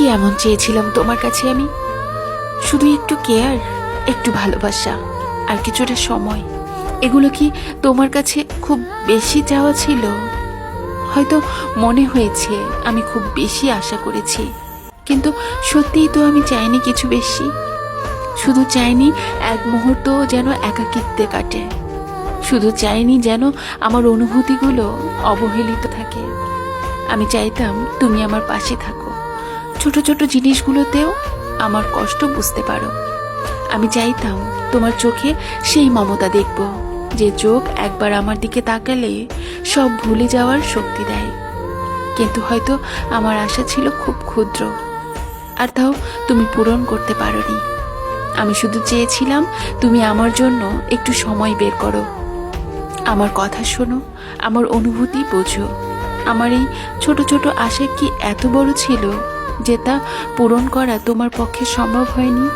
কি এমন চেয়েছিলাম তোমার কাছে আমি? শুধু একটু কেয়ার, একটু ভালোবাসা, আর কিছুটা সময়। এগুলো কি তোমার কাছে খুব বেশি চাওয়া ছিল? হয়তো মনে হয়েছে আমি খুব বেশি আশা করেছি, কিন্তু সত্যিই তো আমি চাইনি কিছু বেশি। শুধু চাইনি এক মুহূর্ত যেন একাকিত্বে কাটে, শুধু চাইনি যেন আমার অনুভূতিগুলো অবহেলিত থাকে। আমি চাইতাম তুমি আমার পাশে থাকো, ছোট ছোট জিনিসগুলোতেও আমার কষ্ট বুঝতে পারো। আমি চাইতাম তোমার চোখে সেই মমতা দেখব, যে চোখ একবার আমার দিকে তাকালে সব ভুলে যাওয়ার শক্তি দেয়। কিন্তু হয়তো আমার আশা ছিল খুব ক্ষুদ্র, আর তাও তুমি পূরণ করতে পারোনি। আমি শুধু চেয়েছিলাম তুমি আমার জন্য একটু সময় বের করো, আমার কথা শোনো, আমার অনুভূতি বোঝো। আমার এই ছোট ছোট আশা কি এত বড় ছিল যে তা পূরণ করা তোমার পক্ষে সম্ভব হয়নি?